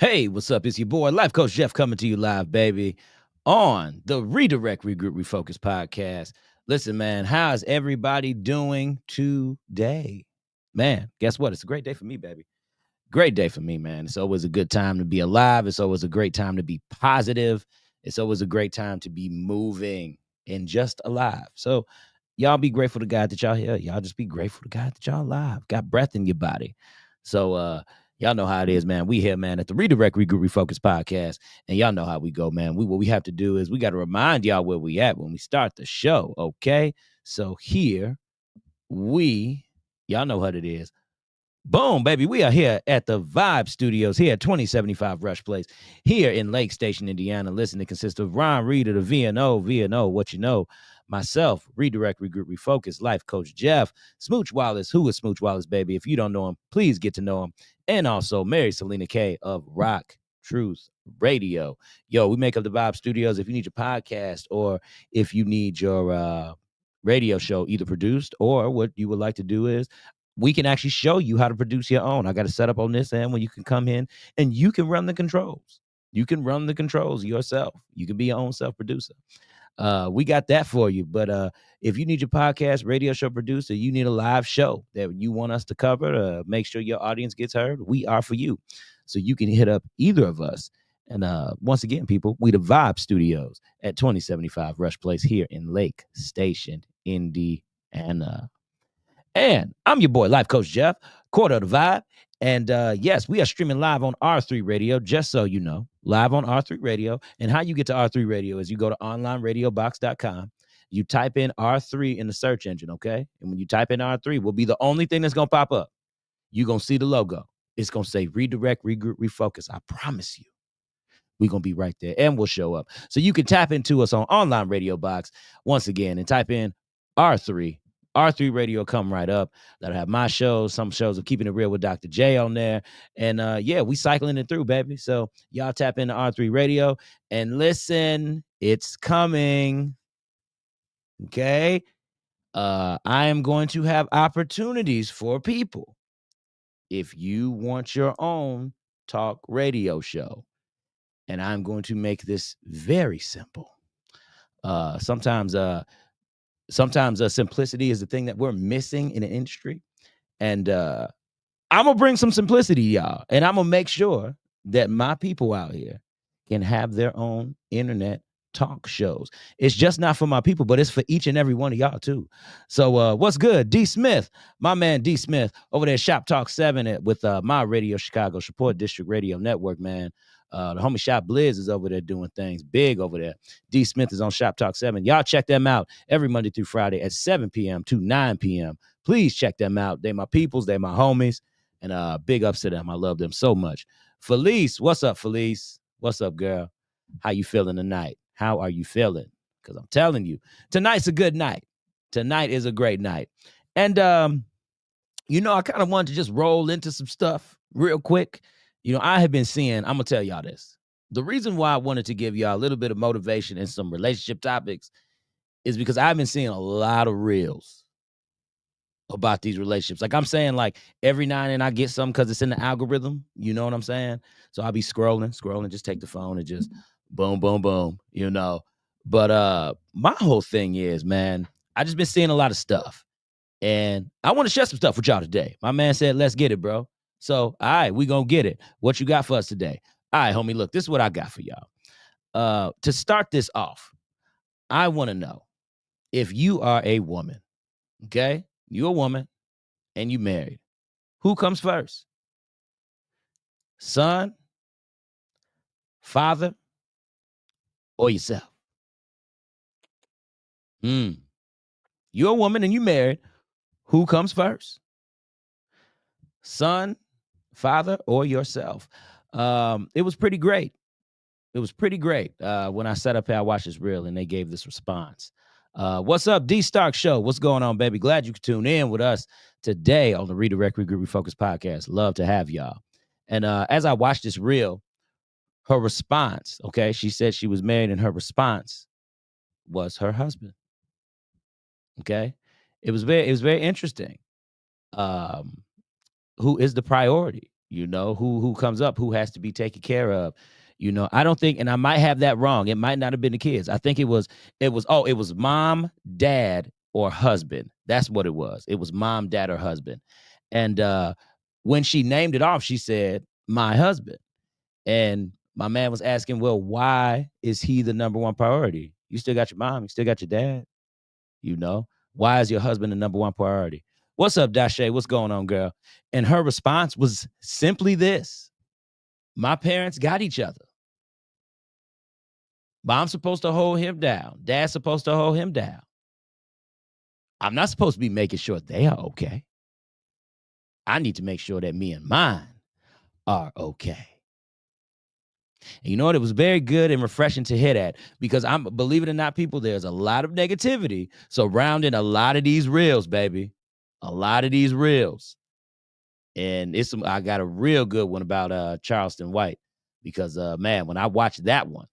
Hey, what's up? It's your boy, Life Coach Jeff, coming to you live, baby, on the Redirect, Regroup, Refocus podcast. Listen, man, how's everybody doing today? Man, guess what? It's a great day for me, baby. Great day for me, man. It's always a good time to be alive. It's always a great time to be positive. It's always a great time to be moving and just alive. So, y'all be grateful to God that y'all here. Y'all just be grateful to God that y'all alive. Got breath in your body. So, y'all know how it is, man. We here, man, at the Redirect, Regroup, Refocus podcast. And y'all know how we go, man. What we have to do is we got to remind y'all where we at when we start the show, okay? So here y'all know what it is. Boom, baby. We are here at the Vibe Studios here at 2075 Rush Place here in Lake Station, Indiana. Listen, it consists of Ron Reed of the VNO, what you know, myself, Redirect, Regroup, Refocus, Life Coach Jeff, Smooch Wallace. Who is Smooch Wallace, baby? If you don't know him, please get to know him. And also Mary Selena K of Rock Truth Radio. Yo, we make up the Vibe Studios. If you need your podcast or if you need your radio show either produced, or what you would like to do is we can actually show you how to produce your own. I got a setup on this end where you can come in and you can run the controls. You can run the controls yourself. You can be your own self-producer. We got that for you. But if you need your podcast, radio show producer, you need a live show that you want us to cover to make sure your audience gets heard, we are for you. So you can hit up either of us. And once again, people, we the Vibe Studios at 2075 Rush Place here in Lake Station, Indiana. And I'm your boy, Life Coach Jeff, quarter of the Vibe. And yes, we are streaming live on R3 Radio, just so you know, live on R3 Radio. And how you get to R3 Radio is you go to onlineradiobox.com. You type in R3 in the search engine, okay? And when you type in R3, will be the only thing that's going to pop up. You're going to see the logo. It's going to say Redirect, Regroup, Refocus. I promise you. We're going to be right there and we'll show up. So you can tap into us on Online Radio Box once again and type in R3. R3 Radio come right up. That'll have my shows, some shows of Keeping It Real with Dr. J on there. And yeah, we cycling it through, baby. So y'all tap into R3 Radio and listen, it's coming. Okay. I am going to have opportunities for people. If you want your own talk radio show, and I'm going to make this very simple. Sometimes simplicity is the thing that we're missing in the industry. And I'm going to bring some simplicity, y'all. And I'm going to make sure that my people out here can have their own internet talk shows. It's just not for my people, but it's for each and every one of y'all too. So what's good? D Smith, my man D Smith over there at Shop Talk 7 with my radio Chicago Support District Radio Network, man. The homie Shop Blizz is over there doing things big over there. D Smith is on Shop Talk 7. Y'all check them out every Monday through Friday at 7 p.m. to 9 p.m. Please check them out. They my peoples. They my homies. And big ups to them. I love them so much. Felice, what's up, Felice? What's up, girl? How you feeling tonight? How are you feeling? Because I'm telling you, tonight's a good night. Tonight is a great night. And, you know, I kind of wanted to just roll into some stuff real quick. You know, I have been seeing, I'm going to tell y'all this. The reason why I wanted to give y'all a little bit of motivation and some relationship topics is because I've been seeing a lot of reels about these relationships. Like I'm saying, like every now and then I get something because it's in the algorithm. You know what I'm saying? So I'll be scrolling, just take the phone and just boom, boom, boom, you know. But my whole thing is, man, I just been seeing a lot of stuff. And I want to share some stuff with y'all today. My man said, let's get it, bro. So, all right, we gonna get it. What you got for us today? All right, homie, look, this is what I got for y'all. To start this off, I want to know if you are a woman, okay? You a woman and you married. Who comes first? Son, father, or yourself? You're a woman and you married. Who comes first? Son, father, or yourself? It was pretty great. It was pretty great when I set up here, I watched this reel and they gave this response. What's up, D Stark Show? What's going on, baby? Glad you could tune in with us today on the Redirect, Regroup, Refocus podcast. Love to have y'all. And as I watched this reel, her response, okay, she said she was married and her response was her husband. Okay. It was very interesting. Who is the priority? Who comes up, who has to be taken care of. I don't think, and I might have that wrong. It might not have been the kids. I think it was mom, dad, or husband. That's what it was. It was mom, dad, or husband. And when she named it off, she said, my husband. And my man was asking, well, why is he the number one priority? You still got your mom, you still got your dad, you know? Why is your husband the number one priority? What's up, Dashe? What's going on, girl? And her response was simply this: my parents got each other. Mom's supposed to hold him down. Dad's supposed to hold him down. I'm not supposed to be making sure they are okay. I need to make sure that me and mine are okay. And you know what? It was very good and refreshing to hear that, because believe it or not, people, there's a lot of negativity surrounding a lot of these reels, baby. A lot of these reels. And I got a real good one about Charleston White, because man, when I watched that one,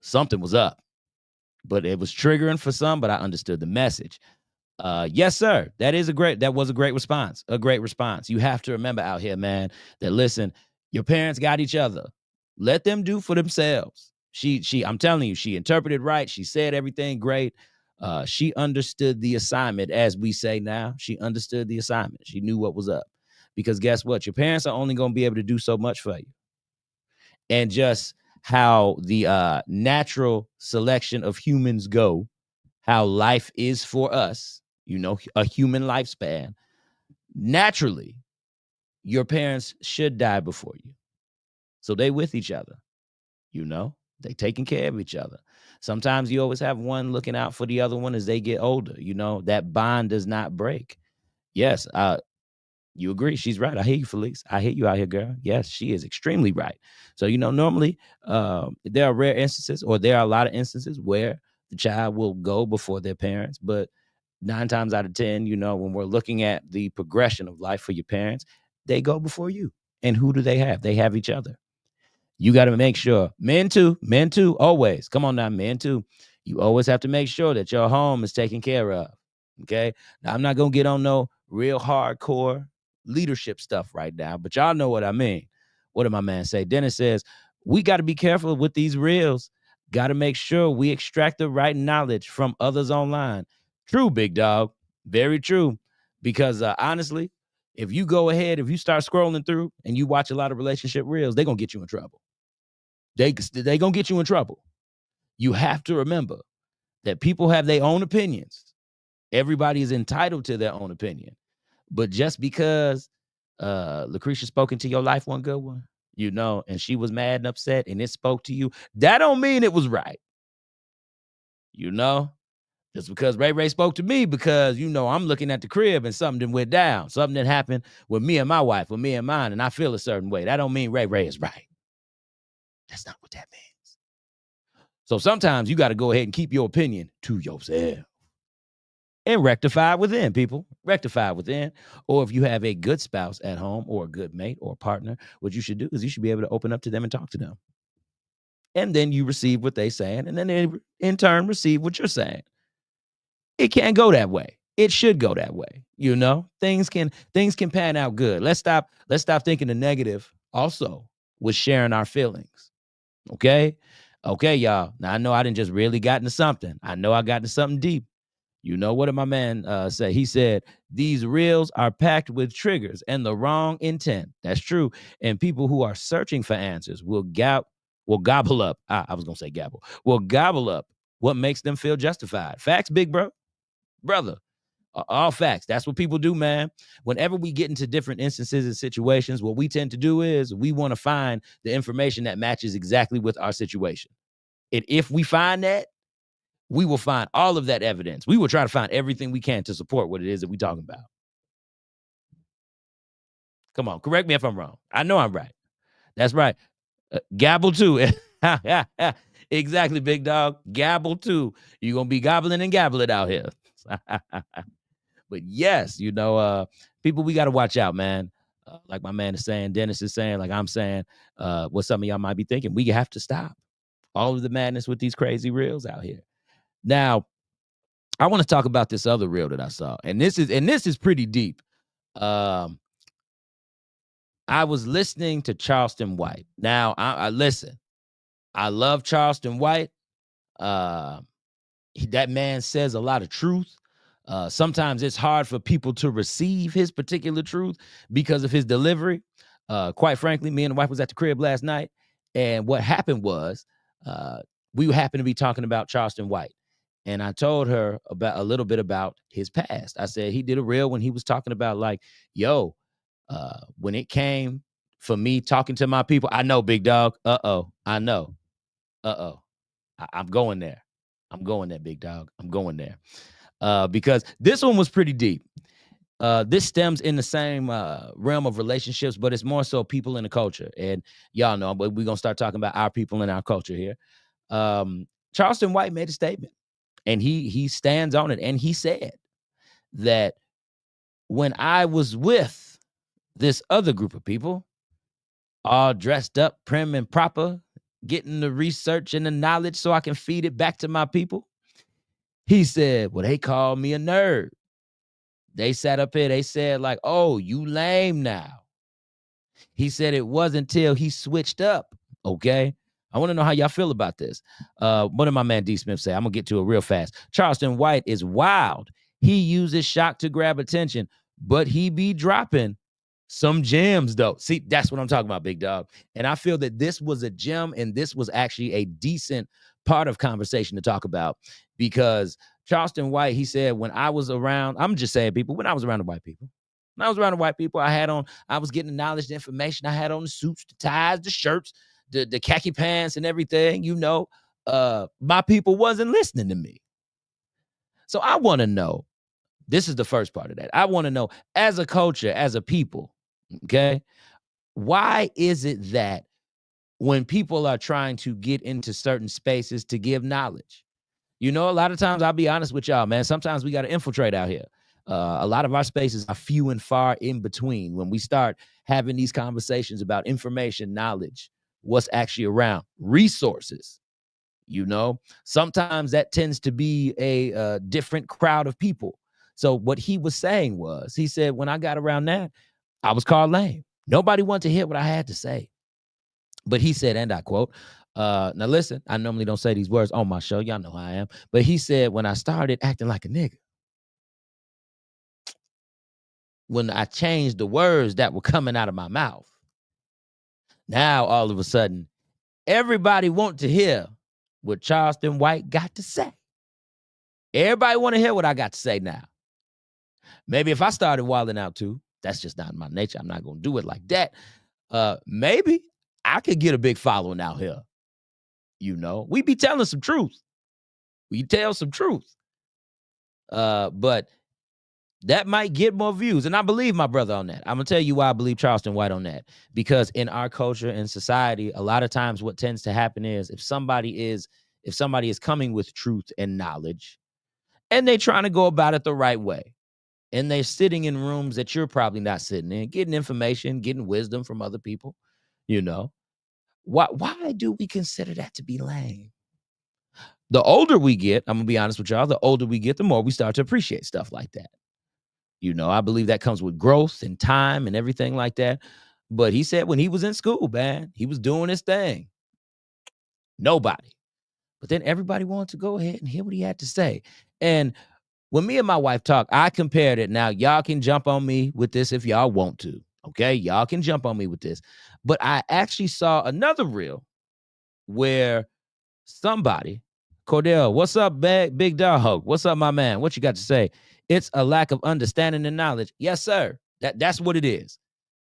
something was up. But it was triggering for some, but I understood the message. Yes, sir. That was a great response. A great response. You have to remember out here, man, that listen, your parents got each other. Let them do for themselves. I'm telling you, she interpreted right. She said everything great. She understood the assignment, as we say now. She understood the assignment. She knew what was up. Because guess what? Your parents are only going to be able to do so much for you. And just how the natural selection of humans go, how life is for us, a human lifespan. Naturally, your parents should die before you. So they with each other, they taking care of each other. Sometimes you always have one looking out for the other one as they get older. That bond does not break. Yes, you agree. She's right. I hear you, Felice. I hear you out here, girl. Yes, she is extremely right. So, normally there are rare instances, or there are a lot of instances where the child will go before their parents. But 9 times out of 10, when we're looking at the progression of life for your parents, they go before you. And who do they have? They have each other. You got to make sure, men too, always. Come on now, men too. You always have to make sure that your home is taken care of. Okay. Now, I'm not going to get on no real hardcore leadership stuff right now, but y'all know what I mean. What did my man say? Dennis says, we got to be careful with these reels. Got to make sure we extract the right knowledge from others online. True, big dog. Very true. Because honestly, if you start scrolling through and you watch a lot of relationship reels, they're going to get you in trouble. They going to get you in trouble. You have to remember that people have their own opinions. Everybody is entitled to their own opinion. But just because Lucretia spoke into your life one good one, and she was mad and upset and it spoke to you, that don't mean it was right. Just because Ray spoke to me, because, I'm looking at the crib and something didn't went down. Something that happened with me and my wife, with me and mine, and I feel a certain way. That don't mean Ray is right. That's not what that means. So sometimes you got to go ahead and keep your opinion to yourself. And rectify within, people. Rectify within. Or if you have a good spouse at home, or a good mate or partner, what you should do is you should be able to open up to them and talk to them. And then you receive what they're saying, and then they in turn receive what you're saying. It can't go that way. It should go that way. Things can pan out good. Let's stop thinking the negative also with sharing our feelings. Okay, y'all. Now I know I didn't just really got into something. I know I got into something deep. What did my man say? He said, these reels are packed with triggers and the wrong intent. That's true. And people who are searching for answers will gobble up. I was going to say gabble. Will gobble up what makes them feel justified. Facts, big brother. All facts. That's what people do, man. Whenever we get into different instances and situations, what we tend to do is we want to find the information that matches exactly with our situation. And if we find that, we will find all of that evidence. We will try to find everything we can to support what it is that we're talking about. Come on, correct me if I'm wrong. I know I'm right. That's right. Gabble too. Exactly, big dog. Gabble too. You're going to be gobbling and gabbling out here. But yes, people, we got to watch out, man. Like my man is saying, Dennis is saying, like I'm saying, what some of y'all might be thinking, we have to stop all of the madness with these crazy reels out here. Now, I want to talk about this other reel that I saw, and this is pretty deep. I was listening to Charleston White. Now, I listen. I love Charleston White. Uh, that man says a lot of truth. Sometimes it's hard for people to receive his particular truth because of his delivery. Quite frankly, me and the wife was at the crib last night, and what happened was we happened to be talking about Charleston White, and I told her about a little bit about his past. I said he did a reel when he was talking about like, yo, when it came for me talking to my people, I know, big dog. I know. I'm going there. I'm going there, big dog. I'm going there. Because this one was pretty deep. This stems in the same realm of relationships, but it's more so people in the culture. And y'all know, but we're going to start talking about our people in our culture here. Charleston White made a statement, and he stands on it. And he said that when I was with this other group of people, all dressed up, prim and proper, getting the research and the knowledge so I can feed it back to my people, he said, well, they called me a nerd. They sat up here, they said like, oh, you lame now. He said it wasn't until he switched up, okay? I want to know how y'all feel about this. What did my man D. Smith say? I'm going to get to it real fast. Charleston White is wild. He uses shock to grab attention, but he be dropping some gems, though. See, that's what I'm talking about, big dog. And I feel that this was a gem, and this was actually a decent part of conversation to talk about, because Charleston White, he said, when I was around, I'm just saying, people, when I was around the white people, when I was around the white people, I was getting the knowledge, the information. I had on the suits, the ties, the shirts, the khaki pants and everything, you know. My people wasn't listening to me. So I want to know, this is the first part of that. I want to know, as a culture, as a people, okay, why is it that when people are trying to get into certain spaces to give knowledge, you know, a lot of times, I'll be honest with y'all, man, sometimes we got to infiltrate out here. A lot of our spaces are few and far in between. When we start having these conversations about information, knowledge, what's actually around, resources, you know, sometimes that tends to be a different crowd of people. So what he was saying was, he said, when I got around that, I was called lame. Nobody wanted to hear what I had to say. But he said, and I quote, now listen, I normally don't say these words on my show. Y'all know how I am. But he said, when I started acting like a nigga, when I changed the words that were coming out of my mouth, now all of a sudden, everybody want to hear what Charleston White got to say. Everybody want to hear what I got to say now. Maybe if I started wilding out too, that's just not my nature. I'm not going to do it like that. Maybe I could get a big following out here. You know, we be telling some truth. We tell some truth. But that might get more views. And I believe my brother on that. I'm going to tell you why I believe Charleston White on that. Because in our culture and society, a lot of times what tends to happen is if somebody is coming with truth and knowledge, and they trying to go about it the right way, and they're sitting in rooms that you're probably not sitting in, getting information, getting wisdom from other people, you know, why do we consider that to be lame? The older we get, I'm going to be honest with y'all, the older we get, the more we start to appreciate stuff like that. You know, I believe that comes with growth and time and everything like that. But he said when he was in school, man, he was doing his thing. Nobody. But then everybody wanted to go ahead and hear what he had to say. And when me and my wife talk, I compared it. Now, y'all can jump on me with this if y'all want to. Okay? Y'all can jump on me with this. But I actually saw another reel where somebody, Cordell, what's up, big dog? What's up, my man? What you got to say? It's a lack of understanding and knowledge. Yes, sir. That's what it is.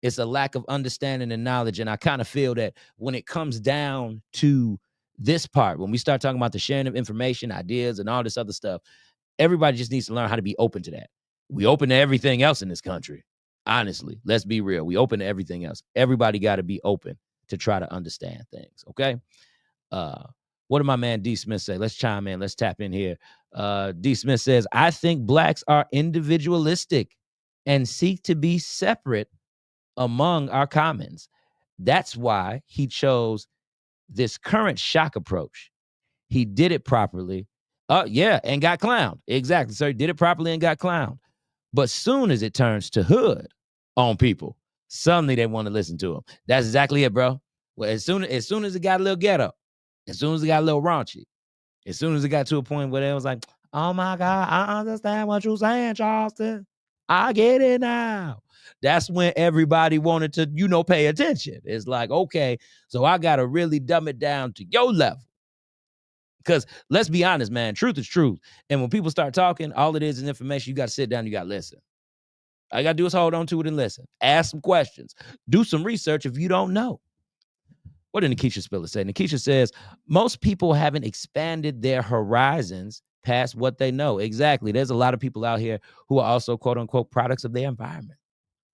It's a lack of understanding and knowledge. And I kind of feel that when it comes down to this part, when we start talking about the sharing of information, ideas, and all this other stuff, everybody just needs to learn how to be open to that. We open to everything else in this country. Honestly, let's be real. We open to everything else. Everybody got to be open to try to understand things. Okay. What did my man D. Smith say? Let's chime in. Let's tap in here. D. Smith says, I think blacks are individualistic and seek to be separate among our commons. That's why he chose this current shock approach. He did it properly. Yeah, and got clowned. Exactly. So he did it properly and got clowned. But soon as it turns to hood on people, Suddenly they want to listen to him. That's exactly it, bro. Well, as soon as it got a little ghetto, as soon as it got a little raunchy, as soon as it got to a point where they was like, oh my God, I understand what you're saying, Charleston. I get it now. That's when everybody wanted to, pay attention. It's like, okay, so I got to really dumb it down to your level. Because let's be honest, man, truth is truth. And when people start talking, all it is information. You got to sit down, you got to listen. All you got to do is hold on to it and listen. Ask some questions. Do some research if you don't know. What did Nikisha Spiller say? Nikisha says, most people haven't expanded their horizons past what they know. Exactly. There's a lot of people out here who are also, quote unquote, products of their environment.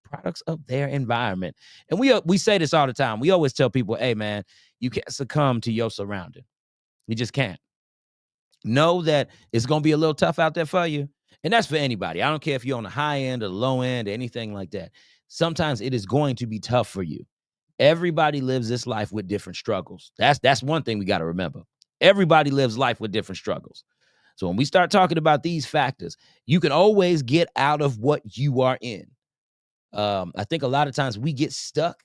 Products of their environment. And we say this all the time. We always tell people, hey, man, you can't succumb to your surrounding. You just can't. Know that it's going to be a little tough out there for you. And that's for anybody. I don't care if you're on the high end or the low end or anything like that. Sometimes it is going to be tough for you. Everybody lives this life with different struggles. That's one thing we got to remember. Everybody lives life with different struggles. So when we start talking about these factors, you can always get out of what you are in. I think a lot of times we get stuck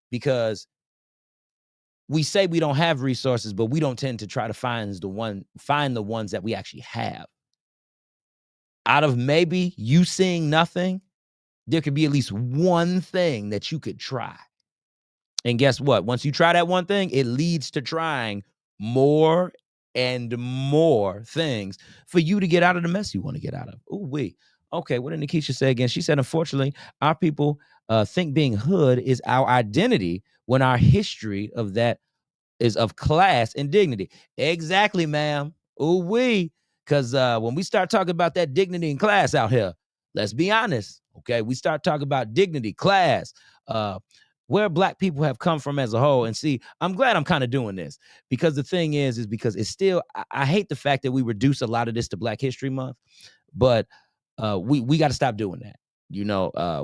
because we say we don't have resources, but we don't tend to try to find the ones that we actually have. Out of maybe you seeing nothing, there could be at least one thing that you could try. And guess what? Once you try that one thing, it leads to trying more and more things for you to get out of the mess you want to get out of. Ooh, wait. Okay, what did Nikisha say again? She said, unfortunately, our people think being hood is our identity when our history of that is of class and dignity. Exactly, ma'am. Ooh, wee. Because when we start talking about that dignity and class out here, let's be honest. Okay, we start talking about dignity, class, where Black people have come from as a whole. And see, I'm glad I'm kind of doing this because the thing is because it's still, I hate the fact that we reduce a lot of this to Black History Month, but we got to stop doing that.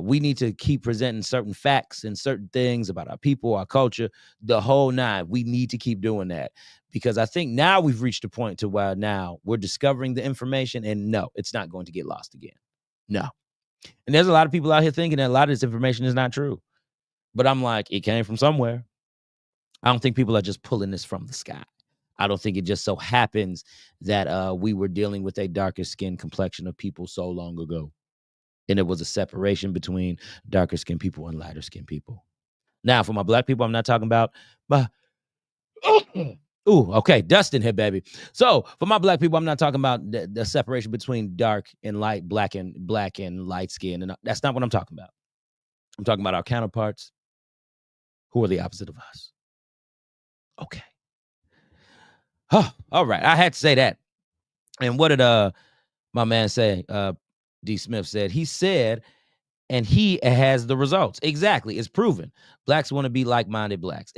We need to keep presenting certain facts and certain things about our people, our culture, the whole nine. We need to keep doing that because I think now we've reached a point to where now we're discovering the information and no, it's not going to get lost again. No. And there's a lot of people out here thinking that a lot of this information is not true. But I'm like, it came from somewhere. I don't think people are just pulling this from the sky. I don't think it just so happens that we were dealing with a darker skin complexion of people so long ago. And it was a separation between darker skinned people and lighter skinned people. Now, for my Black people, I'm not talking about ooh, okay, Dustin here, baby. So for my Black people, I'm not talking about the separation between dark and light, black and light skin. And that's not what I'm talking about. I'm talking about our counterparts who are the opposite of us. Okay. Oh, all right. I had to say that. And what did my man say? D. Smith said, he said, and he has the results. Exactly. It's proven. Blacks want to be like-minded Blacks.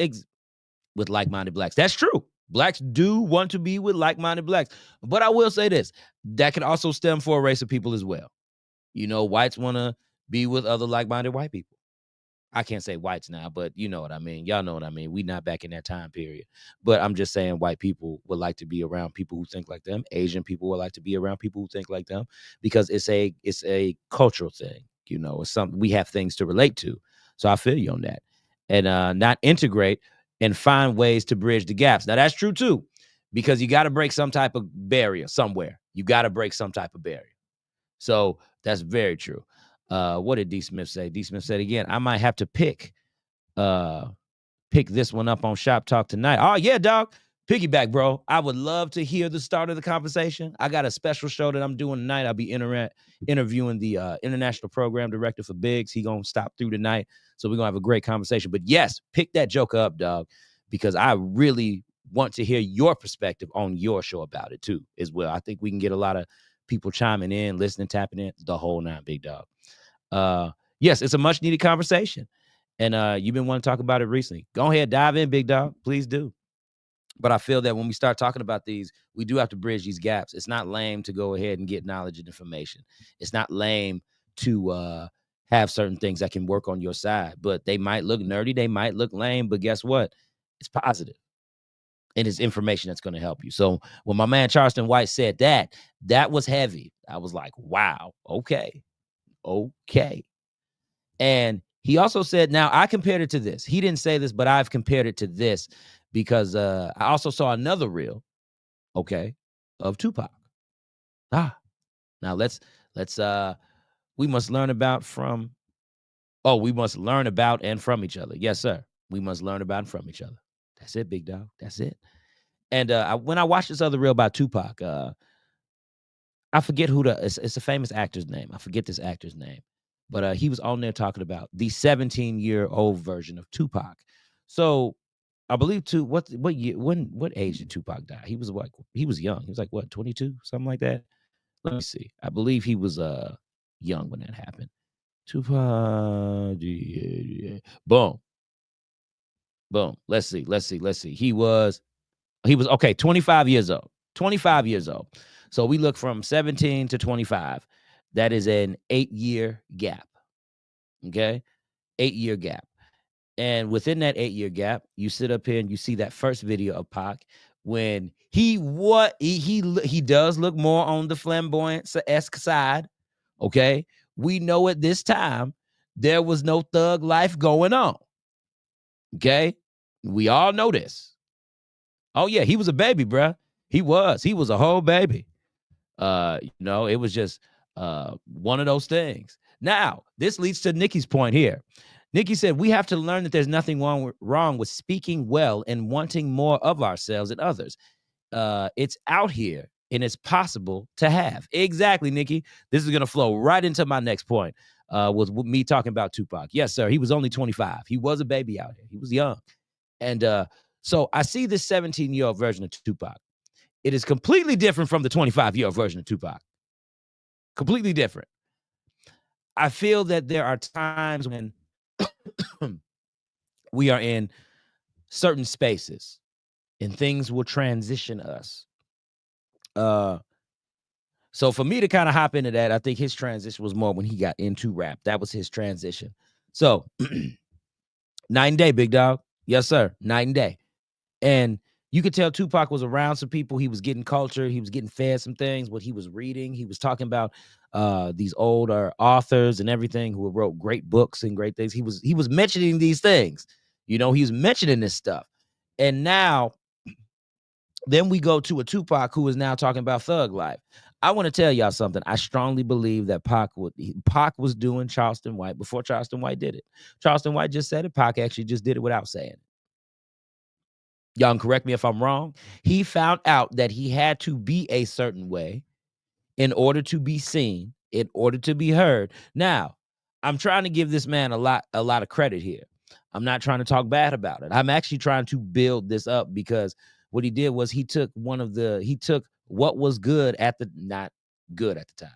With like-minded Blacks. That's true. Blacks do want to be with like-minded Blacks. But I will say this. That could also stem for a race of people as well. Whites want to be with other like-minded white people. I can't say whites now, but you know what I mean. Y'all know what I mean. We not back in that time period. But I'm just saying white people would like to be around people who think like them. Asian people would like to be around people who think like them because it's a cultural thing. It's something we have things to relate to. So I feel you on that. And not integrate and find ways to bridge the gaps. Now that's true too, because you got to break some type of barrier somewhere. You got to break some type of barrier. So that's very true. What did D. Smith say? D. Smith said again, I might have to pick this one up on Shop Talk tonight. Oh, yeah, dog. Piggyback, bro. I would love to hear the start of the conversation. I got a special show that I'm doing tonight. I'll be interviewing the international program director for Biggs. He going to stop through tonight. So we're going to have a great conversation. But yes, pick that joker up, dog, because I really want to hear your perspective on your show about it too, as well. I think we can get a lot of people chiming in, listening, tapping in, the whole nine, big dog. Yes, it's a much needed conversation. And you've been wanting to talk about it recently. Go ahead, dive in, big dog. Please do. But I feel that when we start talking about these, we do have to bridge these gaps. It's not lame to go ahead and get knowledge and information. It's not lame to have certain things that can work on your side, but they might look nerdy. They might look lame, but guess what? It's positive. And it's information that's going to help you. So when my man Charleston White said that was heavy. I was like, wow, okay. And He also said, now I compared it to this. He didn't say this, but I've compared it to this because I also saw another reel, okay, of Tupac. Now let's we must learn about from we must learn about and from each other. Yes, sir. We must learn about and from each other. That's it, big dog. That's it. And when I watched this other reel about Tupac, I forget who it's a famous actor's name. I forget this actor's name. But he was on there talking about the 17-year-old version of Tupac. So I believe what year, what age did Tupac die? He was he was young. He was like what, 22, something like that. Let me see. I believe he was young when that happened. Tupac. Boom. Boom. Let's see. He was okay, 25 years old. 25 years old. So we look from 17 to 25. That is an 8-year gap. Okay? 8-year gap. And within that 8-year gap, you sit up here and you see that first video of Pac when he does look more on the flamboyant-esque side. Okay? We know at this time there was no thug life going on. Okay? We all know this. Oh yeah, he was a baby, bruh. He was a whole baby. It was just one of those things. Now, this leads to Nikki's point here. Nikki said, we have to learn that there's nothing wrong with speaking well and wanting more of ourselves and others. It's out here and it's possible to have. Exactly, Nikki. This is going to flow right into my next point with me talking about Tupac. Yes, sir. He was only 25. He was a baby out here. He was young. And so I see this 17-year-old version of Tupac. It is completely different from the 25-year-old version of Tupac. Completely different. I feel that there are times when we are in certain spaces and things will transition us. So for me to kind of hop into that, I think his transition was more when he got into rap. That was his transition. So night and day, big dog. Yes, sir. Night and day. And you could tell Tupac was around some people. He was getting culture. He was getting fed some things. What he was reading, he was talking about these older authors and everything who wrote great books and great things. He was mentioning these things. He was mentioning this stuff. And now, then we go to a Tupac who is now talking about thug life. I want to tell y'all something. I strongly believe that Pac was doing Charleston White before Charleston White did it. Charleston White just said it. Pac actually just did it without saying it. Y'all can correct me if I'm wrong. He found out that he had to be a certain way in order to be seen, in order to be heard. Now, I'm trying to give this man a lot of credit here. I'm not trying to talk bad about it. I'm actually trying to build this up because what he did was he took what was good not good at the time,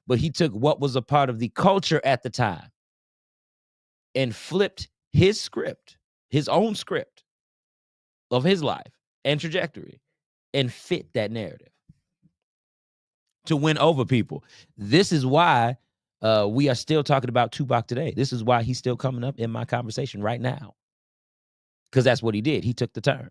but he took what was a part of the culture at the time and flipped his script, his own script of his life and trajectory, and fit that narrative to win over people. This is why we are still talking about Tupac today. This is why he's still coming up in my conversation right now. Because that's what he did. He took the turn.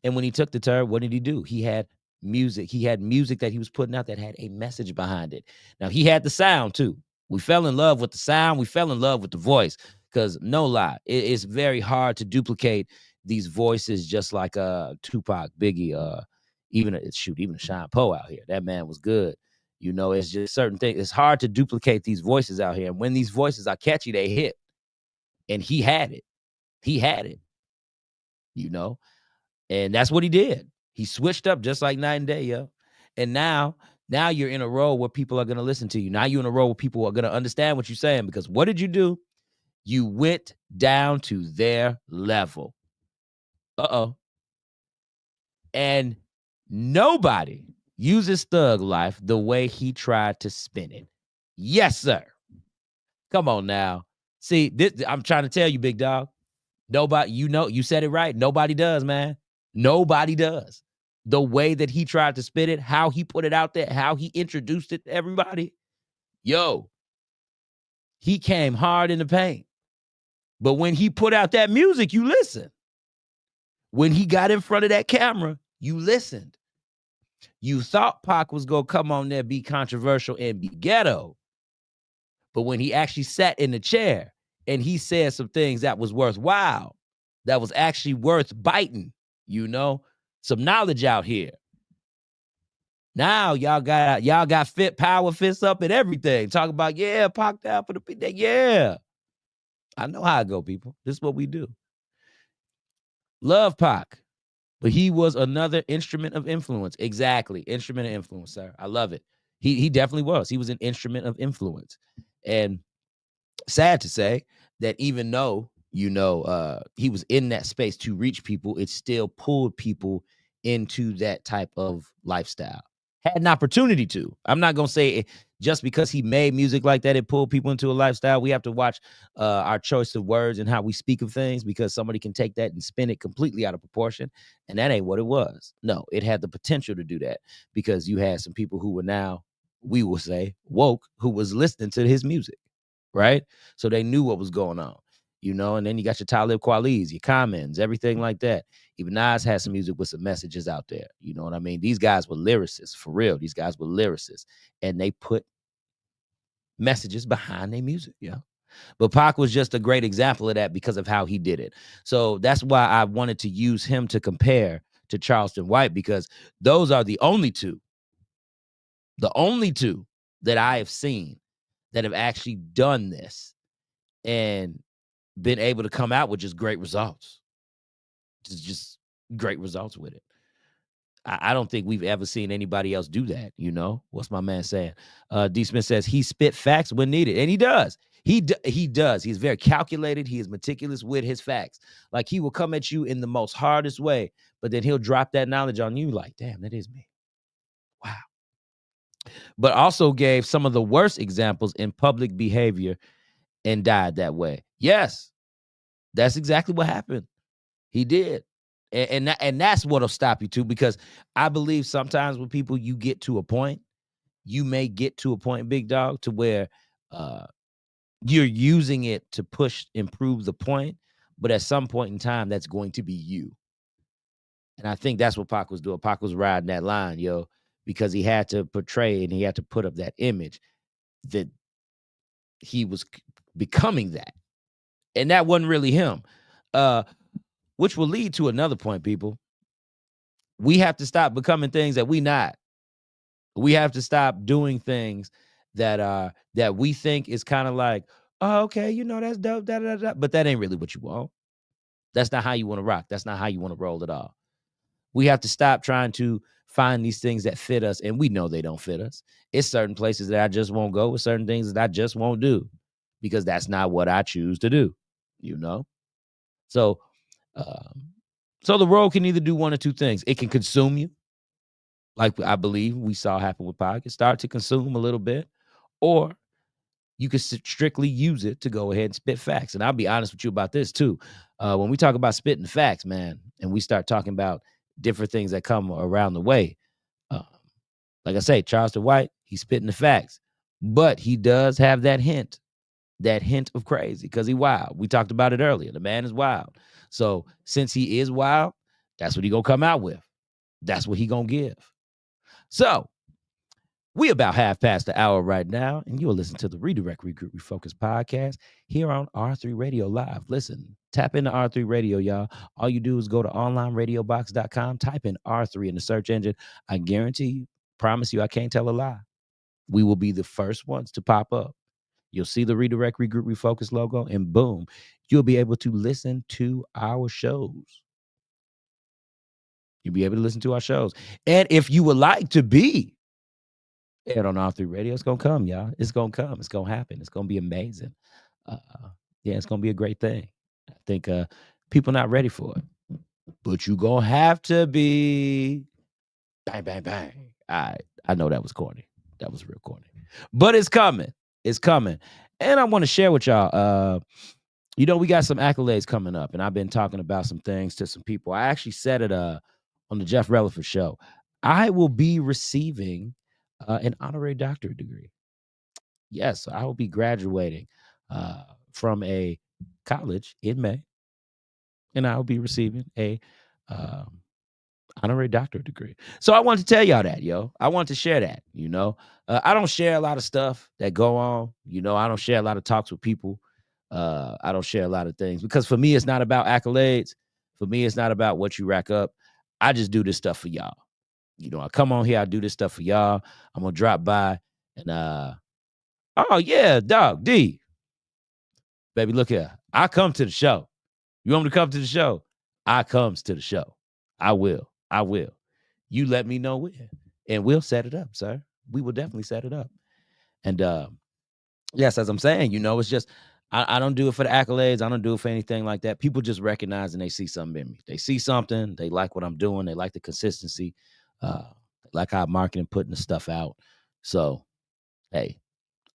And when he took the turn, what did he do? He had music. He had music that he was putting out that had a message behind it. Now, he had the sound too. We fell in love with the sound. We fell in love with the voice. Because no lie, it's very hard to duplicate these voices just like Tupac, Biggie, even Sean Poe out here. That man was good. It's just certain things. It's hard to duplicate these voices out here. And when these voices are catchy, they hit. And he had it. He had it. And that's what he did. He switched up just like night and day, yo. And now you're in a role where people are going to listen to you. Now you're in a role where people are going to understand what you're saying. Because what did you do? You went down to their level. And nobody uses thug life the way he tried to spin it. Yes, sir. Come on now. See, I'm trying to tell you, big dog. Nobody, you said it right. Nobody does, man. Nobody does. The way that he tried to spin it, how he put it out there, how he introduced it to everybody. Yo, he came hard in the paint. But when he put out that music, you listen. When he got in front of that camera, you listened. You thought Pac was going to come on there, be controversial, and be ghetto. But when he actually sat in the chair and he said some things that was worthwhile, that was actually worth biting, some knowledge out here. Now y'all got fit power fists up and everything. Talk about, yeah, Pac down for the yeah. I know how I go, people. This is what we do. Love Pac, but he was another instrument of influence. Exactly. Instrument of influence, sir. I love it. He definitely was. He was an instrument of influence. And sad to say that even though, he was in that space to reach people, it still pulled people into that type of lifestyle. Had an opportunity to. I'm not going to say just because he made music like that, it pulled people into a lifestyle. We have to watch our choice of words and how we speak of things, because somebody can take that and spin it completely out of proportion. And that ain't what it was. No, it had the potential to do that, because you had some people who were now, we will say, woke, who was listening to his music. Right? So they knew what was going on, and then you got your Talib Kweli's, your Commons, everything like that. Even Nas had some music with some messages out there. You know what I mean? These guys were lyricists, for real. These guys were lyricists, and they put messages behind their music, But Pac was just a great example of that because of how he did it. So that's why I wanted to use him to compare to Charleston White, because those are the only two that I have seen that have actually done this and been able to come out with just great results. Just great results with it. I don't think we've ever seen anybody else do that, What's my man saying? D. Smith says he spit facts when needed, and he does. He does. He's very calculated. He is meticulous with his facts. Like, he will come at you in the most hardest way, but then he'll drop that knowledge on you like, damn, that is me. Wow. But also gave some of the worst examples in public behavior and died that way. Yes, that's exactly what happened. He did. And that's what'll stop you too, because I believe sometimes with people, you may get to a point, big dog, to where you're using it to improve the point, but at some point in time, that's going to be you. And I think that's what Pac was doing. Pac was riding that line, because he had to portray and he had to put up that image that he was becoming that. And that wasn't really him. Which will lead to another point, people. We have to stop becoming things that we not. We have to stop doing things that we think is kind of like, oh, okay, that's dope, but that ain't really what you want. That's not how you want to rock. That's not how you want to roll at all. We have to stop trying to find these things that fit us, and we know they don't fit us. It's certain places that I just won't go, with certain things that I just won't do, because that's not what I choose to do, So, so the road can either do one or two things. It can consume you, like I believe we saw happen with Pac. It start to consume a little bit, or you can strictly use it to go ahead and spit facts. And I'll be honest with you about this too. When we talk about spitting facts, man, and we start talking about different things that come around the way, like I say, Charleston White, he's spitting the facts, but he does have that hint of crazy, because he wild. We talked about it earlier. The man is wild. So since he is wild, that's what he gonna come out with. That's what he gonna give. So we about half past the hour right now, and you'll listen to the Redirect, Regroup, Refocus podcast here on R3 Radio Live. Listen, tap into R3 Radio, y'all. All you do is go to onlineradiobox.com, type in R3 in the search engine. I guarantee you, promise you, I can't tell a lie. We will be the first ones to pop up. You'll see the Redirect, Regroup, Refocus logo, and boom, you'll be able to listen to our shows. You'll be able to listen to our shows. And if you would like to be aired on R3 Radio, it's going to come, y'all. It's going to come. It's going to happen. It's going to be amazing. Yeah, it's going to be a great thing. I think people not ready for it. But you going to have to be. Bang, bang, bang. All right. I know that was corny. That was real corny. But it's coming. It's coming. And I want to share with y'all, we got some accolades coming up, and I've been talking about some things to some people. I actually said it on the Jeff Relaford show. I will be receiving an honorary doctorate degree. Yes, I will be graduating from a college in May, and I will be receiving a honorary doctorate degree. So I want to tell y'all that, I want to share that, I don't share a lot of stuff that go on. I don't share a lot of talks with people I don't share a lot of things because for me, it's not about accolades. For me, it's not about what you rack up. I just do this stuff for y'all. I come on here, I do this stuff for y'all. I'm gonna drop by and oh yeah, dog D. Baby, look here. I come to the show. You want me to come to the show? I comes to the show. I will. I will. You let me know when. And we'll set it up, sir. We will definitely set it up. And yes, as I'm saying, it's just I don't do it for the accolades. I don't do it for anything like that. People just recognize and they see something in me. They see something. They like what I'm doing. They like the consistency. They like how I'm marketing, putting the stuff out. So, hey,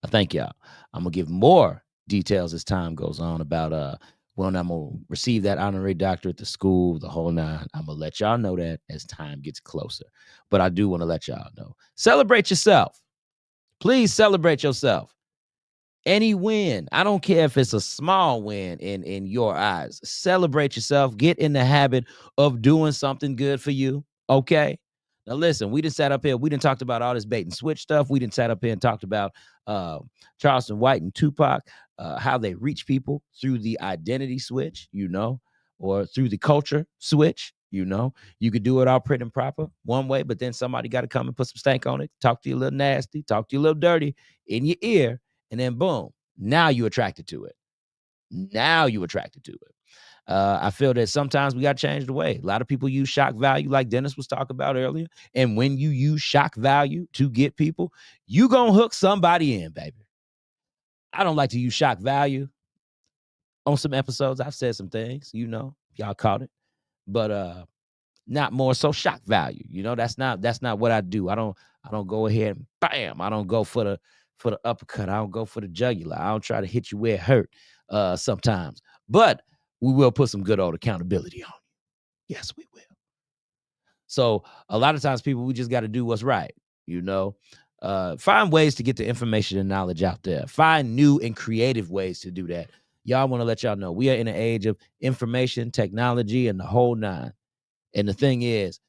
I thank y'all. I'm going to give more details as time goes on about when I'm going to receive that honorary doctorate at the school, the whole nine. I'm going to let y'all know that as time gets closer. But I do want to let y'all know. Celebrate yourself. Please celebrate yourself. Any win, I don't care if it's a small win in your eyes. Celebrate yourself. Get in the habit of doing something good for you. Okay. Now listen, we didn't sat up here. We didn't talked about all this bait and switch stuff. We didn't sat up here and talked about Charleston White and Tupac, how they reach people through the identity switch, or through the culture switch. You could do it all pretty and proper one way, but then somebody got to come and put some stank on it, talk to you a little nasty, talk to you a little dirty in your ear. And then boom, now you're attracted to it. I feel that sometimes we got to change the way. A lot of people use shock value like Dennis was talking about earlier. And when you use shock value to get people, you going to hook somebody in, baby. I don't like to use shock value. On some episodes, I've said some things, y'all caught it. But not more so shock value. That's not what I do. I don't go ahead and bam. I don't go for the uppercut. I don't go for the jugular. I don't try to hit you where it hurt sometimes. But we will put some good old accountability on you. Yes, we will. So a lot of times we just got to do what's right. Find ways to get the information and knowledge out there. Find new and creative ways to do that. Y'all want to let y'all know we are in an age of information, technology, and the whole nine. And the thing is,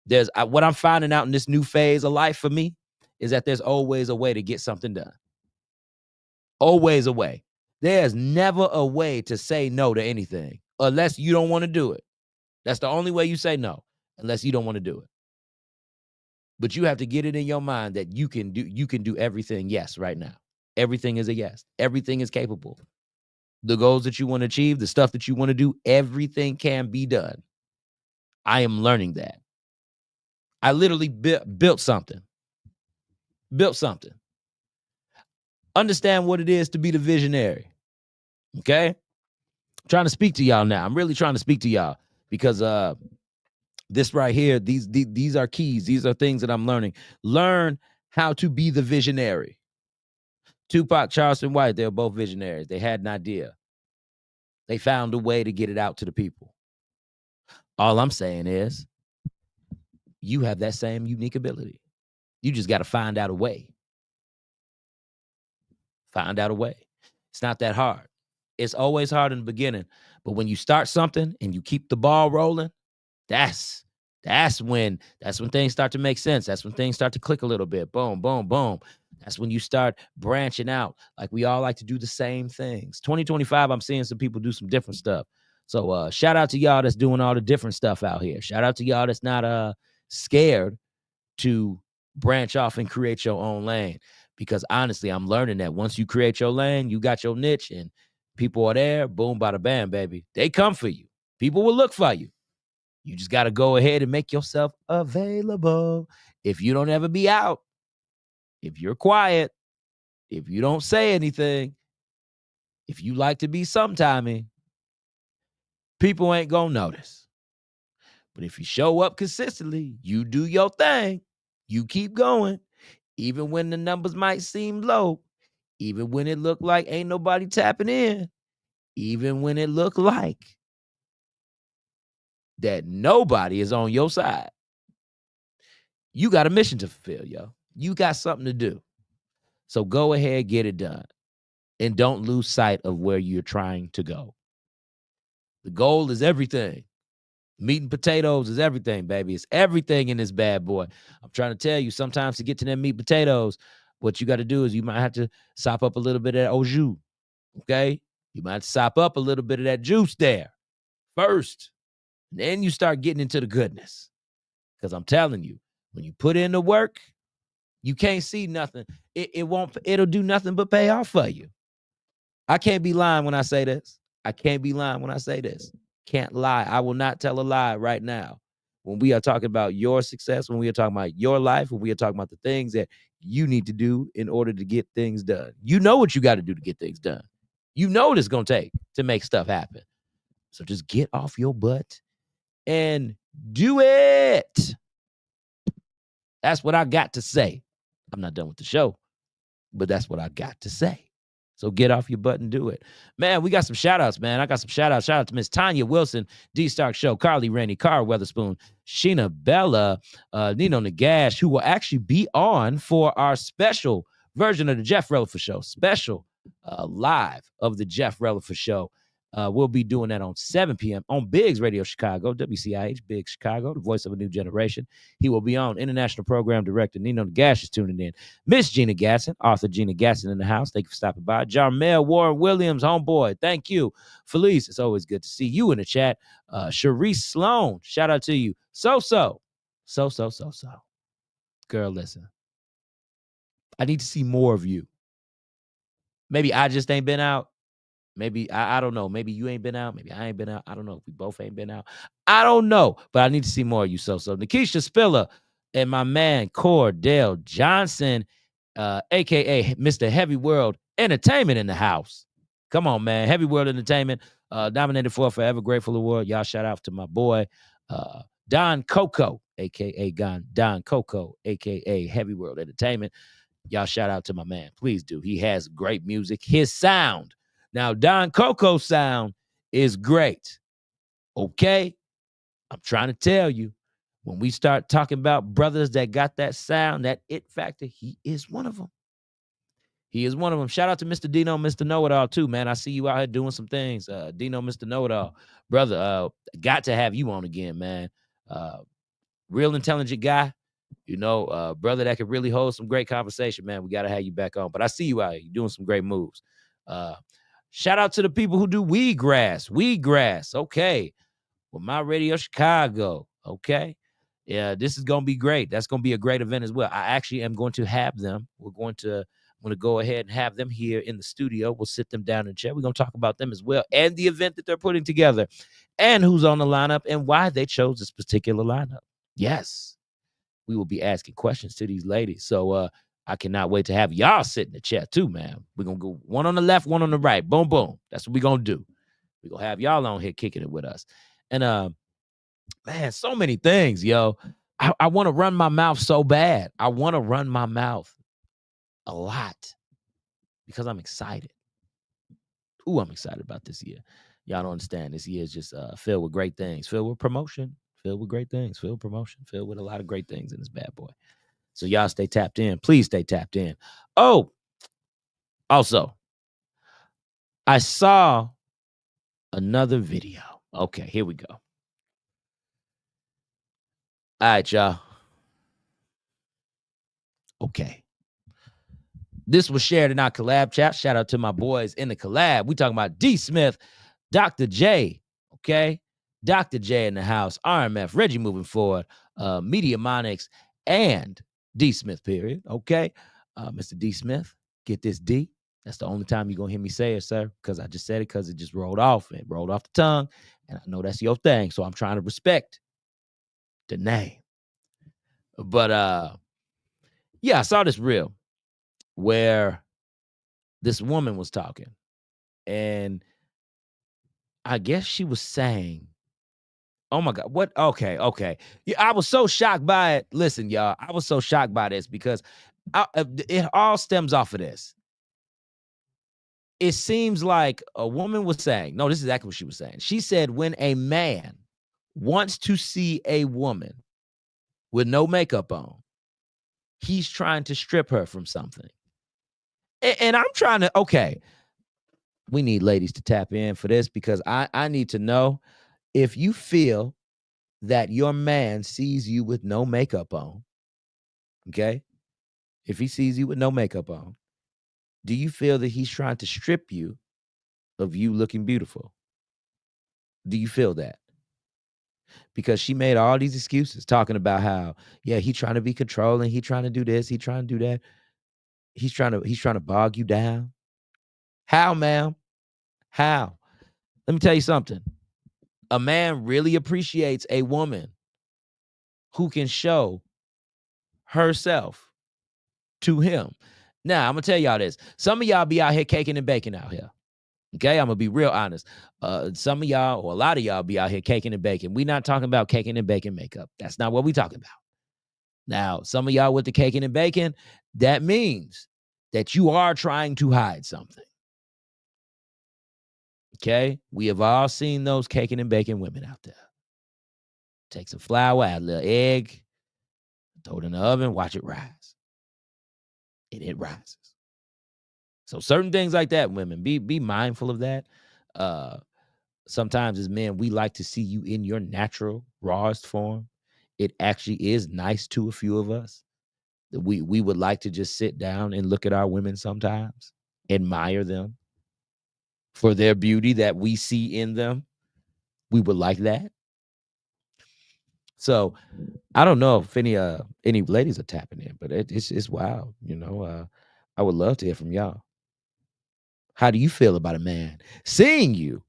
what I'm finding out in this new phase of life for me is that there's always a way to get something done. Always a way. There's never a way to say no to anything unless you don't want to do it. That's the only way you say no, unless you don't want to do it. But you have to get it in your mind that you can do everything yes right now. Everything is a yes. Everything is capable. The goals that you want to achieve, the stuff that you want to do, everything can be done. I am learning that. I literally built something. Understand what it is to be the visionary. Okay? I'm trying to speak to y'all now. I'm really trying to speak to y'all because this right here, these are keys. These are things that I'm learning. Learn how to be the visionary. Tupac, Charleston White, they're both visionaries. They had an idea. They found a way to get it out to the people. All I'm saying is you have that same unique ability. You just got to find out a way. Find out a way. It's not that hard. It's always hard in the beginning. But when you start something and you keep the ball rolling, that's when things start to make sense. That's when things start to click a little bit. Boom, boom, boom. That's when you start branching out. Like we all like to do the same things. 2025, I'm seeing some people do some different stuff. So shout out to y'all that's doing all the different stuff out here. Shout out to y'all that's not scared to branch off and create your own lane. Because honestly, I'm learning that once you create your lane, you got your niche and people are there, boom, bada bam, baby. They come for you. People will look for you. You just got to go ahead and make yourself available. If you don't ever be out, if you're quiet, if you don't say anything, if you like to be sometimey, people ain't going to notice. But if you show up consistently, you do your thing, you keep going, even when the numbers might seem low, even when it look like ain't nobody tapping in, even when it look like that nobody is on your side, you got a mission to fulfill, yo. You got something to do. So go ahead, get it done. And don't lose sight of where you're trying to go. The goal is everything. Meat and potatoes is everything, baby. It's everything in this bad boy. I'm trying to tell you, sometimes to get to them meat potatoes, what you got to do is you might have to sop up a little bit of that au jus, okay? You might sop up a little bit of that juice there first. Then you start getting into the goodness. Because I'm telling you, when you put in the work, you can't see nothing. It'll do nothing but pay off for you. I can't be lying when I say this. I can't be lying when I say this. Can't lie. I will not tell a lie right now. When we are talking about your success, when we are talking about your life, when we are talking about the things that you need to do in order to get things done. You know what you got to do to get things done. You know what it's going to take to make stuff happen. So just get off your butt and do it. That's what I got to say. I'm not done with the show, but that's what I got to say. So get off your butt and do it. Man, we got some shout outs, man. I got some shout outs. Shout out to Miss Tanya Wilson, D Stark Show, Carly Rainey, Cara Weatherspoon, Sheena Bella, Nino Nagash, who will actually be on for our special version of the Jeff Relaford Show, special live of the Jeff Relaford Show. We'll be doing that on 7 p.m. on Biggs Radio Chicago, WCIH, Big Chicago, the voice of a new generation. He will be on. International Program Director Nino Nagash is tuning in. Miss Gina Gasson, author Gina Gasson in the house. Thank you for stopping by. Jarmel Warren Williams, homeboy. Thank you. Felice, it's always good to see you in the chat. Sharice Sloan, shout out to you. So. Girl, listen. I need to see more of you. Maybe I just ain't been out. Maybe, I don't know. Maybe you ain't been out. Maybe I ain't been out. I don't know if we both ain't been out. I don't know. But I need to see more of you. So. Nikisha Spiller and my man Cordell Johnson, a.k.a. Mr. Heavy World Entertainment in the house. Come on, man. Heavy World Entertainment, nominated for a Forever Grateful Award. Y'all shout out to my boy, Don Coco, a.k.a. Don Coco, a.k.a. Heavy World Entertainment. Y'all shout out to my man. Please do. He has great music. His sound. Now, Don Coco's sound is great. Okay? I'm trying to tell you, when we start talking about brothers that got that sound, that it factor, he is one of them. He is one of them. Shout out to Mr. Dino, Mr. Know-It-All, too, man. I see you out here doing some things. Dino, Mr. Know-It-All. Brother, got to have you on again, man. Real intelligent guy. You know, brother that could really hold some great conversation, man. We got to have you back on. But I see you out here. You're doing some great moves. Shout out to the people who do Weedgrass. Weedgrass, okay. With My Radio Chicago, okay. Yeah, this is going to be great. That's going to be a great event as well. I actually am going to have them. I'm going to go ahead and have them here in the studio. We'll sit them down and chat. We're going to talk about them as well and the event that they're putting together and who's on the lineup and why they chose this particular lineup. Yes, we will be asking questions to these ladies. So, I cannot wait to have y'all sit in the chat too, man. We're going to go one on the left, one on the right. Boom, boom. That's what we're going to do. We're going to have y'all on here kicking it with us. And, man, so many things, yo. I want to run my mouth so bad. I want to run my mouth a lot because I'm excited. Ooh, I'm excited about this year. Y'all don't understand. This year is just filled with great things, filled with promotion, filled with great things, filled with promotion, filled with a lot of great things in this bad boy. So y'all stay tapped in. Please stay tapped in. Oh, also, I saw another video. Okay, here we go. All right, y'all. Okay. This was shared in our collab chat. Shout out to my boys in the collab. We talking about D Smith, Dr. J, okay? Dr. J in the house, RMF, Reggie moving forward, Media Monix, and D Smith, period, okay? Mr. D Smith, get this D. That's the only time you're going to hear me say it, sir, because I just said it because it just rolled off. It rolled off the tongue, and I know that's your thing, so I'm trying to respect the name. But, yeah, I saw this reel where this woman was talking, and I guess she was saying, oh my God, what? Okay. Yeah, I was so shocked by it. Listen, y'all, I was so shocked by this because it all stems off of this. It seems like a woman was saying, no, this is exactly what she was saying. She said, when a man wants to see a woman with no makeup on, he's trying to strip her from something. And I'm trying to, okay, we need ladies to tap in for this because I need to know if you feel that your man sees you with no makeup on, okay? If he sees you with no makeup on, do you feel that he's trying to strip you of you looking beautiful? Do you feel that? Because she made all these excuses talking about how, yeah, he trying to be controlling, he trying to do this, he trying to do that. He's trying to bog you down. How, ma'am? How? Let me tell you something. A man really appreciates a woman who can show herself to him. Now, I'm gonna tell y'all this. Some of y'all be out here caking and baking out here. Okay, I'm gonna be real honest. Some of y'all, or a lot of y'all, be out here caking and baking. We not talking about caking and baking makeup. That's not what we talking about. Now, some of y'all with the caking and baking, that means that you are trying to hide something. Okay, we have all seen those caking and baking women out there. Take some flour, add a little egg, throw it in the oven, watch it rise, and it rises. So certain things like that, women, be mindful of that. Uh, Sometimes as men, we like to see you in your natural, rawest form. It actually is nice to a few of us. We would like to just sit down and look at our women sometimes, admire them for their beauty that we see in them. We would like that. So I don't know if any ladies are tapping in, but it's wild. I would love to hear from y'all. How do you feel about a man seeing you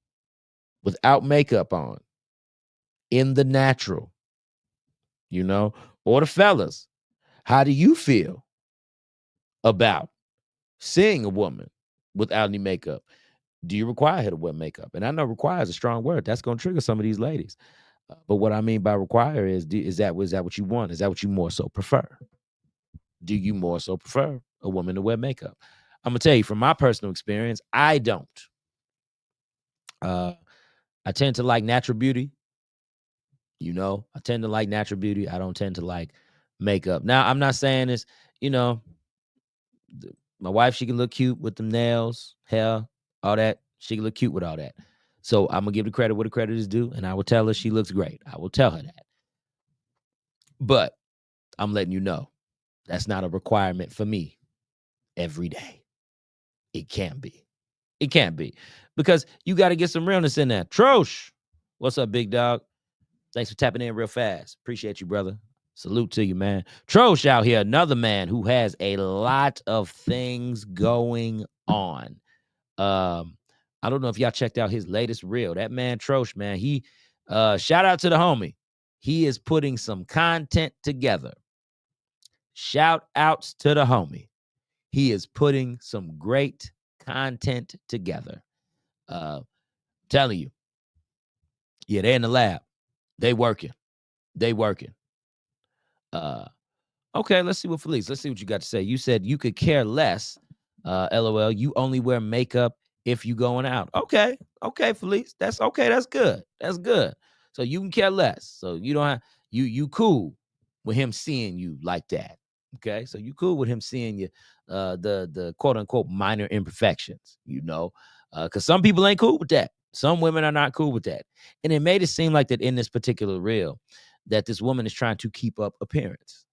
without makeup on in the natural? You know, or the fellas, how do you feel about seeing a woman without any makeup? Do you require her to wear makeup? And I know require is a strong word. That's going to trigger some of these ladies. But what I mean by require is that what you want? Is that what you more so prefer? Do you more so prefer a woman to wear makeup? I'm gonna tell you from my personal experience, I don't. Uh, I tend to like natural beauty. I tend to like natural beauty. I don't tend to like makeup. Now, I'm not saying this. You know, my wife, she can look cute with them nails, hair, all that. She can look cute with all that. So I'm gonna give the credit where the credit is due, and I will tell her she looks great. I will tell her that. But I'm letting you know that's not a requirement for me every day. It can't be. It can't be. Because you got to get some realness in there. Trosh, what's up, big dog? Thanks for tapping in real fast. Appreciate you, brother. Salute to you, man. Trosh out here, another man who has a lot of things going on. I don't know if y'all checked out his latest reel. That man, Trosh, man, he shout out to the homie. He is putting some content together. Shout outs to the homie. He is putting some great content together. Telling you, yeah, they're in the lab. They working. They working. Okay, let's see what Felice. Let's see what you got to say. You said you could care less. LOL. You only wear makeup if you going out. Okay, Felice. That's okay. That's good. That's good. So you can care less. So you don't have you cool with him seeing you like that. Okay, so you cool with him seeing you, the quote unquote minor imperfections. Because some people ain't cool with that. Some women are not cool with that, and it made it seem like that in this particular reel, that this woman is trying to keep up appearance.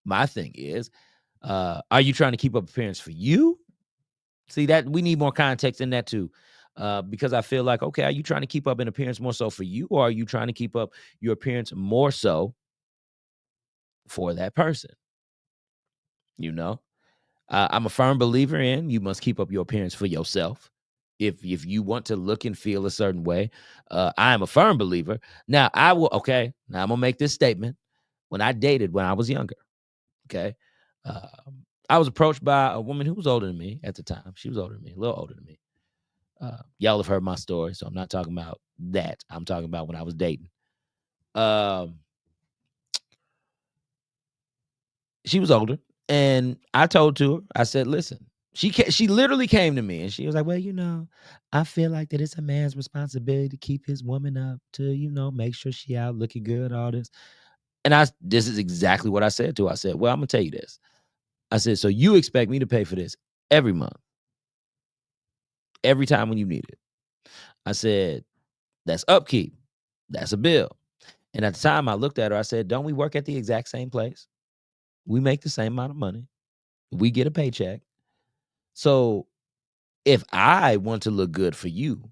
My thing is, are you trying to keep up appearance for you? See, that we need more context in that too. Because I feel like, okay, are you trying to keep up an appearance more so for you, or are you trying to keep up your appearance more so for that person? I'm a firm believer in you must keep up your appearance for yourself. If you want to look and feel a certain way, I am a firm believer. Now, now I'm gonna make this statement. When I was younger, okay, I was approached by a woman who was older than me at the time. She was older than me, a little older than me. Y'all have heard my story, so I'm not talking about that. I'm talking about when I was dating. She was older, and I told to her, I said, "Listen." She literally came to me, and she was like, "Well, I feel like that it's a man's responsibility to keep his woman up, to make sure she out looking good, all this." And this is exactly what I said to her. I said, "Well, I'm gonna tell you this." I said, "So you expect me to pay for this every month, every time when you need it?" I said, "That's upkeep. That's a bill." And at the time I looked at her, I said, "Don't we work at the exact same place? We make the same amount of money. We get a paycheck. So If I want to look good for you,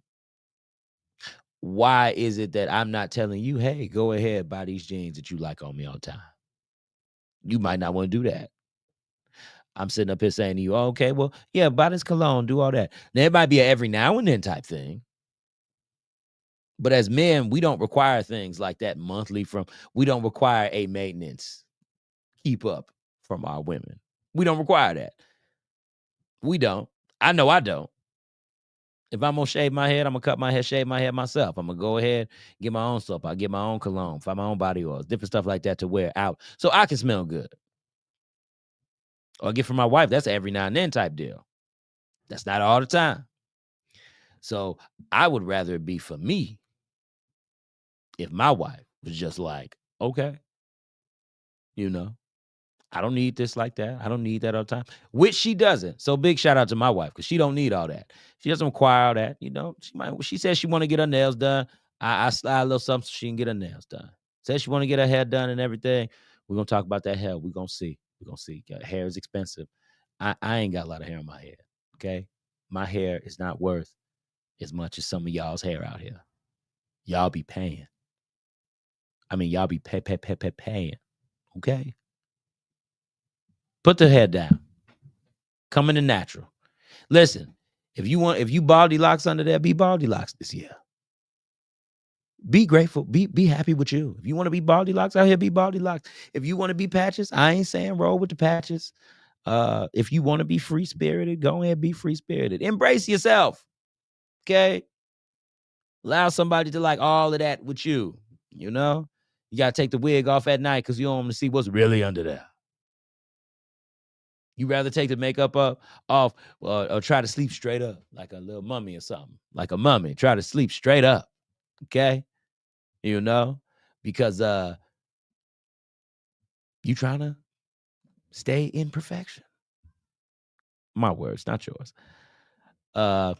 why is it that I'm not telling you, hey, go ahead, buy these jeans that you like on me all the time? You might not want to do that. I'm sitting up here saying to you, oh, okay, well, yeah, buy this cologne, do all that. Now, it might be a every now and then type thing. But as men, we don't require things like that monthly we don't require a maintenance keep up from our women. We don't require that. We don't. I know I don't. If I'm gonna shave my head, I'm gonna cut my hair, shave my head myself. I'm gonna go ahead, get my own soap. I get my own cologne, find my own body oils, different stuff like that to wear out so I can smell good. Or I get from my wife. That's an every now and then type deal. That's not all the time. So I would rather it be for me if my wife was just like, okay, you know, I don't need this like that. I don't need that all the time, which she doesn't. So big shout out to my wife because she don't need all that. She doesn't require all that. She says she want to get her nails done. I slide a little something so she can get her nails done. Says she want to get her hair done and everything. We're going to talk about that hair. We're going to see. We're going to see. Hair is expensive. I ain't got a lot of hair on my head. Okay. My hair is not worth as much as some of y'all's hair out here. Y'all be paying. I mean, y'all be paying. Okay. Put the head down. Come in the natural. Listen, if you baldy locks under there, be baldy locks this year. Be grateful. Be happy with you. If you want to be baldy locks out here, be baldy locks. If you want to be patches, I ain't saying roll with the patches. If you want to be free spirited, go ahead, be free spirited. Embrace yourself. Okay. Allow somebody to like all of that with you. You know, you gotta take the wig off at night because you don't want to see what's really under there. You rather take the makeup off or try to sleep straight up like a little mummy or something. Like a mummy. Try to sleep straight up. Okay? You know? Because you trying to stay in perfection. My words, not yours.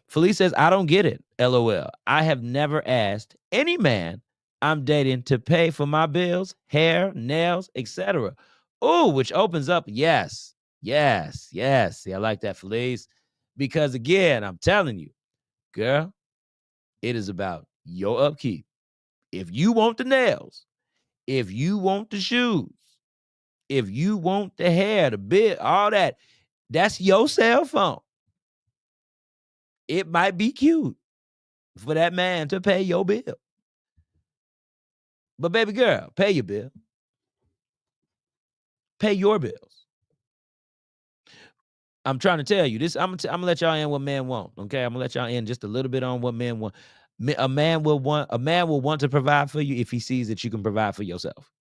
Felice says, I don't get it. LOL. I have never asked any man I'm dating to pay for my bills, hair, nails, etc. Oh, which opens up, yes. See, I like that, Felice. Because again, I'm telling you, girl, it is about your upkeep. If you want the nails, if you want the shoes, if you want the hair, the beard, all that, that's your cell phone. It might be cute for that man to pay your bill. But baby girl, pay your bill. Pay your bills. I'm trying to tell you this. I'm gonna let y'all in what men want. Okay, I'm gonna let y'all in just a little bit on what men want. A man will want to provide for you if he sees that you can provide for yourself.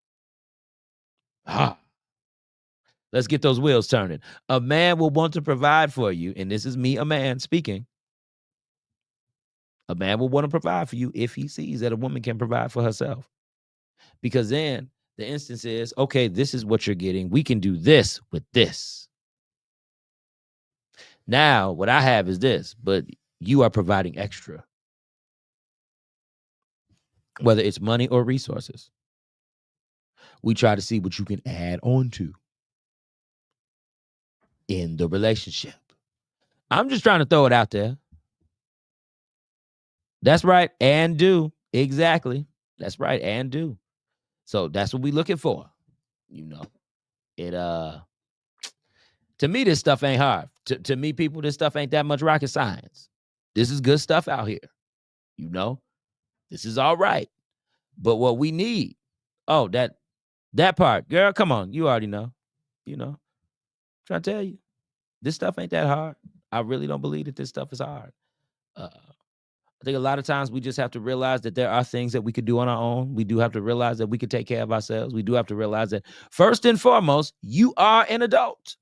Let's get those wheels turning. A man will want to provide for you, and this is me, a man speaking. A man will want to provide for you if he sees that a woman can provide for herself. Because then the instance is, okay, this is what you're getting. We can do this with this. Now, what I have is this, but you are providing extra, whether it's money or resources. We try to see what you can add on to in the relationship. I'm just trying to throw it out there. That's right. And do. Exactly. That's right. And do. So that's what we're looking for. You know, it, to me, this stuff ain't hard. To me, people, this stuff ain't that much rocket science. This is good stuff out here. You know, this is all right. But what we need, that part, girl, come on. You already know. You know, I'm trying to tell you, this stuff ain't that hard. I really don't believe that this stuff is hard. I think a lot of times we just have to realize that there are things that we could do on our own. We do have to realize that we could take care of ourselves. We do have to realize that first and foremost, you are an adult.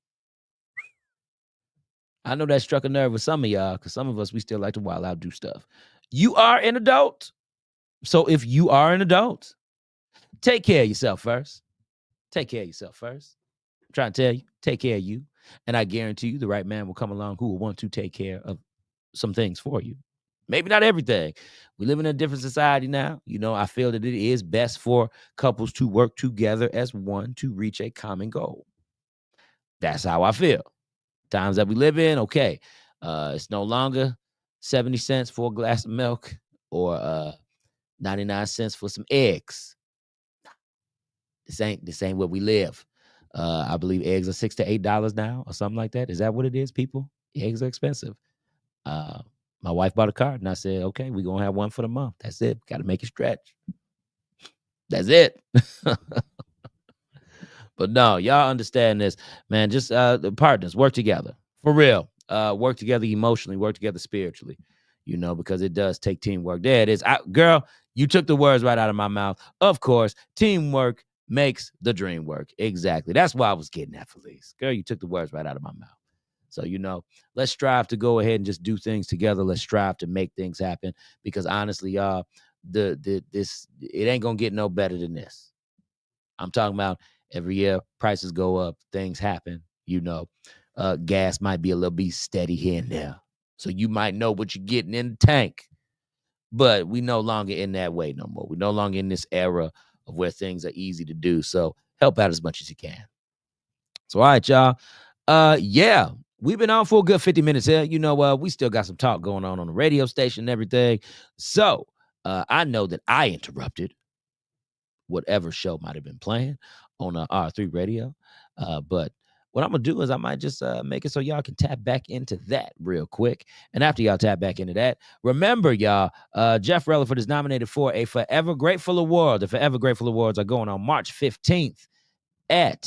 I know that struck a nerve with some of y'all because some of us, we still like to wild out, do stuff. You are an adult. So if you are an adult, take care of yourself first. Take care of yourself first. I'm trying to tell you, take care of you. And I guarantee you the right man will come along who will want to take care of some things for you. Maybe not everything. We live in a different society now. You know, I feel that it is best for couples to work together as one to reach a common goal. That's how I feel. Times that we live in, okay. It's no longer 70 cents for a glass of milk or 99 cents for some eggs. This ain't where we live. I believe eggs are $6 to $8 now or something like that. Is that what it is, people? Eggs are expensive. Uh, my wife bought a card and I said, okay, we're going to have one for the month. That's it. Got to make it stretch. That's it. But no, y'all understand this, man. Just the partners work together for real. Work together emotionally, work together spiritually, because it does take teamwork. There it is. Girl, you took the words right out of my mouth. Of course, teamwork makes the dream work. Exactly. That's why I was getting at, Felice. Girl, you took the words right out of my mouth. So, let's strive to go ahead and just do things together. Let's strive to make things happen because honestly, y'all, it ain't gonna get no better than this. I'm talking about every year prices go up, things happen, gas might be a little bit steady here and there. So you might know what you're getting in the tank. But we no longer in that way no more. We're no longer in this era of where things are easy to do. So help out as much as you can. So, all right, y'all. Yeah, we've been on for a good 50 minutes here. We still got some talk going on the radio station and everything. So I know that I interrupted whatever show might have been playing on R3 radio. But what I'm going to do is I might just make it so y'all can tap back into that real quick. And after y'all tap back into that, remember, y'all, Jeff Relaford is nominated for a Forever Grateful Award. The Forever Grateful Awards are going on March 15th at,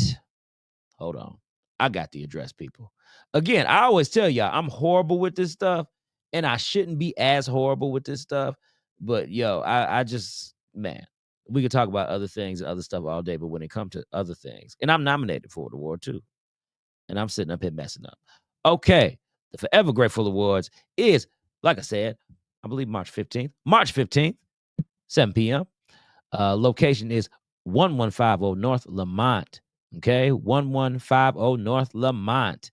hold on, I got the address, people. Again, I always tell y'all, I'm horrible with this stuff, and I shouldn't be as horrible with this stuff. But, I just, man, we could talk about other things and other stuff all day, but when it comes to other things, and I'm nominated for the award too, and I'm sitting up here messing up. Okay, the Forever Grateful Awards is, like I said, I believe March 15th. March 15th, 7 p.m. Location is 1150 North Lamont. Okay, 1150 North Lamont.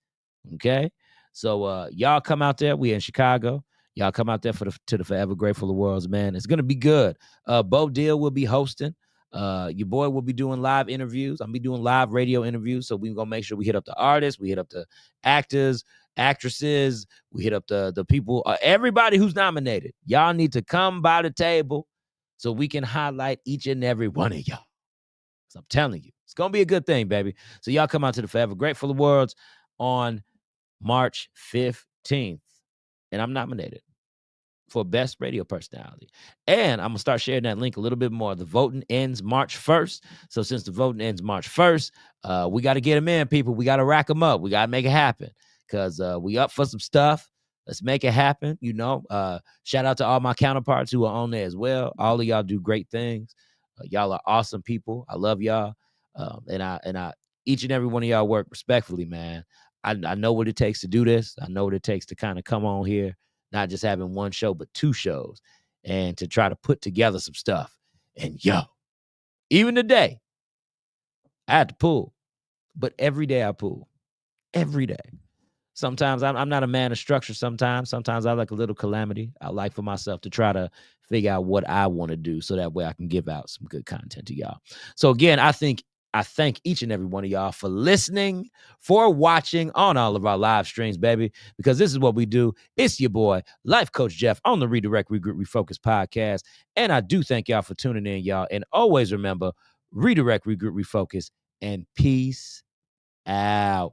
Okay, so y'all come out there. We in Chicago. Y'all come out there to the Forever Grateful Awards, man. It's gonna be good. Bo Deal will be hosting. Your boy will be doing live interviews. I'll be doing live radio interviews. So we're gonna make sure we hit up the artists, we hit up the actors, actresses, we hit up the people, everybody who's nominated. Y'all need to come by the table so we can highlight each and every one of y'all. So I'm telling you, it's gonna be a good thing, baby. So y'all come out to the Forever Grateful Awards on March 15th. And I'm nominated for Best Radio Personality. And I'm going to start sharing that link a little bit more. The voting ends March 1st. So since the voting ends March 1st, we got to get them in, people. We got to rack them up. We got to make it happen because we up for some stuff. Let's make it happen. Shout out to all my counterparts who are on there as well. All of y'all do great things. Y'all are awesome people. I love y'all. And I, each and every one of y'all work respectfully, man. I know what it takes to do this. I know what it takes to kind of come on here, not just having one show, but two shows, and to try to put together some stuff. And even today, I had to pull, but every day I pull. Every day. Sometimes I'm not a man of structure. Sometimes I like a little calamity. I like for myself to try to figure out what I want to do so that way I can give out some good content to y'all. So again, I thank each and every one of y'all for listening, for watching on all of our live streams, baby, because this is what we do. It's your boy, Life Coach Jeff, on the Redirect, Regroup, Refocus podcast. And I do thank y'all for tuning in, y'all. And always remember, redirect, regroup, refocus, and peace out.